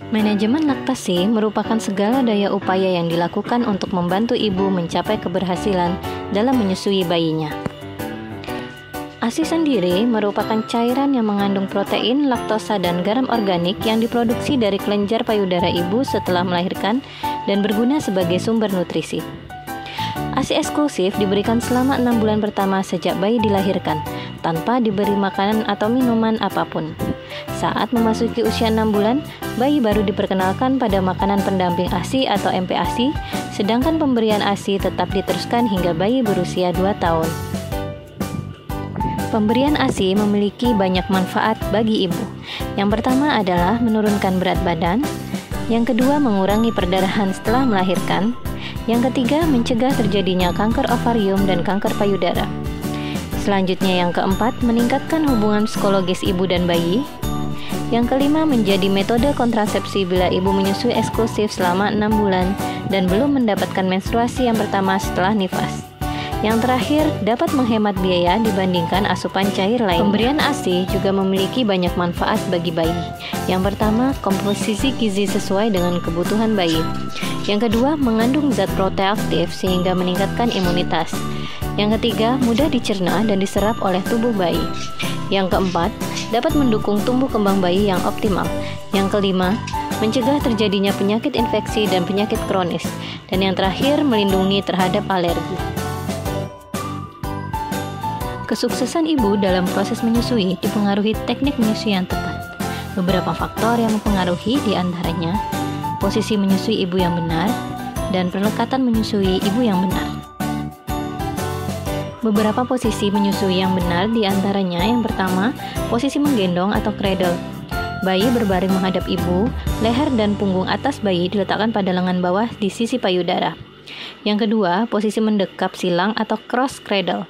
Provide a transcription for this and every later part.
Manajemen laktasi merupakan segala daya upaya yang dilakukan untuk membantu ibu mencapai keberhasilan dalam menyusui bayinya. ASI sendiri merupakan cairan yang mengandung protein, laktosa, dan garam organik yang diproduksi dari kelenjar payudara ibu setelah melahirkan dan berguna sebagai sumber nutrisi. ASI eksklusif diberikan selama 6 bulan pertama sejak bayi dilahirkan, tanpa diberi makanan atau minuman apapun. Saat memasuki usia 6 bulan, bayi baru diperkenalkan pada makanan pendamping ASI atau MPASI, sedangkan pemberian ASI tetap diteruskan hingga bayi berusia 2 tahun. Pemberian ASI memiliki banyak manfaat bagi ibu. Yang pertama adalah menurunkan berat badan, yang kedua mengurangi perdarahan setelah melahirkan, yang ketiga mencegah terjadinya kanker ovarium dan kanker payudara. Selanjutnya yang keempat, meningkatkan hubungan psikologis ibu dan bayi. Yang kelima, menjadi metode kontrasepsi bila ibu menyusui eksklusif selama 6 bulan dan belum mendapatkan menstruasi yang pertama setelah nifas. Yang terakhir, dapat menghemat biaya dibandingkan asupan cair lain. Pemberian ASI juga memiliki banyak manfaat bagi bayi. Yang pertama, komposisi gizi sesuai dengan kebutuhan bayi. Yang kedua, mengandung zat proteaktif sehingga meningkatkan imunitas. Yang ketiga, mudah dicerna dan diserap oleh tubuh bayi. Yang keempat, dapat mendukung tumbuh kembang bayi yang optimal. Yang kelima, mencegah terjadinya penyakit infeksi dan penyakit kronis. Dan yang terakhir, melindungi terhadap alergi. Kesuksesan ibu dalam proses menyusui dipengaruhi teknik menyusui yang tepat. Beberapa faktor yang mempengaruhi diantaranya posisi menyusui ibu yang benar dan perlekatan menyusui ibu yang benar. Beberapa posisi menyusui yang benar diantaranya yang pertama, posisi menggendong atau cradle. Bayi berbaring menghadap ibu, leher dan punggung atas bayi diletakkan pada lengan bawah di sisi payudara. Yang kedua, posisi mendekap silang atau cross cradle.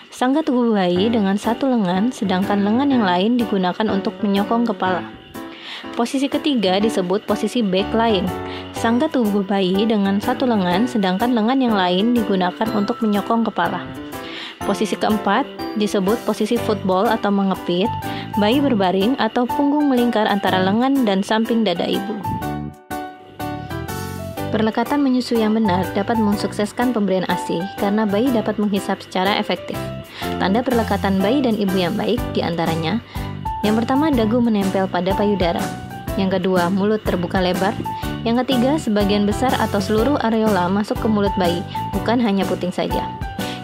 Sangga tubuh bayi dengan satu lengan, sedangkan lengan yang lain digunakan untuk menyokong kepala. Posisi ketiga disebut posisi back lying. Sangga tubuh bayi dengan satu lengan, sedangkan lengan yang lain digunakan untuk menyokong kepala. Posisi keempat disebut posisi football atau mengepit. Bayi berbaring atau punggung melingkar antara lengan dan samping dada ibu. Perlekatan menyusui yang benar dapat mensukseskan pemberian ASI karena bayi dapat menghisap secara efektif. Tanda perlekatan bayi dan ibu yang baik diantaranya, yang pertama, dagu menempel pada payudara. Yang kedua, mulut terbuka lebar. Yang ketiga, sebagian besar atau seluruh areola masuk ke mulut bayi, bukan hanya puting saja.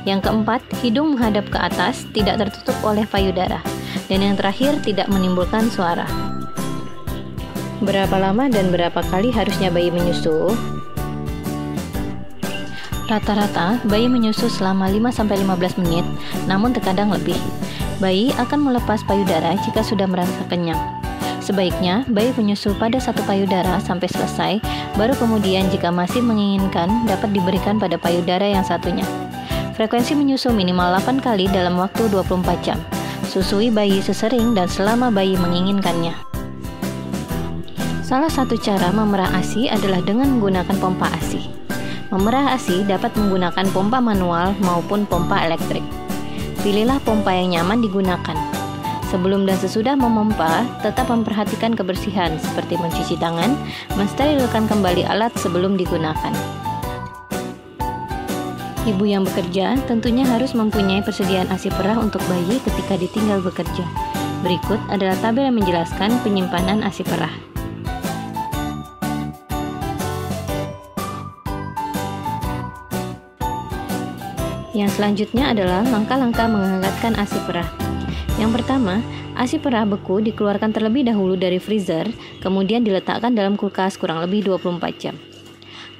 Yang keempat, hidung menghadap ke atas, tidak tertutup oleh payudara. Dan yang terakhir, tidak menimbulkan suara. Berapa lama dan berapa kali harusnya bayi menyusu? Rata-rata, bayi menyusu selama 5-15 menit, namun terkadang lebih. Bayi akan melepas payudara jika sudah merasa kenyang. Sebaiknya, bayi menyusu pada satu payudara sampai selesai, baru kemudian jika masih menginginkan, dapat diberikan pada payudara yang satunya. Frekuensi menyusu minimal 8 kali dalam waktu 24 jam. Susui bayi sesering dan selama bayi menginginkannya. Salah satu cara memerah ASI adalah dengan menggunakan pompa ASI. Memerah ASI dapat menggunakan pompa manual maupun pompa elektrik. Pilihlah pompa yang nyaman digunakan. Sebelum dan sesudah memompa, tetap memperhatikan kebersihan seperti mencuci tangan, mensterilkan kembali alat sebelum digunakan. Ibu yang bekerja tentunya harus mempunyai persediaan ASI perah untuk bayi ketika ditinggal bekerja. Berikut adalah tabel yang menjelaskan penyimpanan ASI perah. Yang selanjutnya adalah langkah-langkah menghangatkan ASI perah. Yang pertama, ASI perah beku dikeluarkan terlebih dahulu dari freezer, kemudian diletakkan dalam kulkas kurang lebih 24 jam.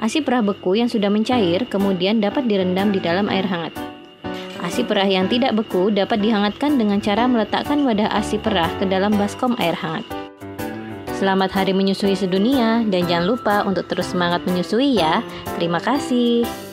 ASI perah beku yang sudah mencair kemudian dapat direndam di dalam air hangat. ASI perah yang tidak beku dapat dihangatkan dengan cara meletakkan wadah ASI perah ke dalam baskom air hangat. Selamat Hari Menyusui Sedunia dan jangan lupa untuk terus semangat menyusui ya. Terima kasih.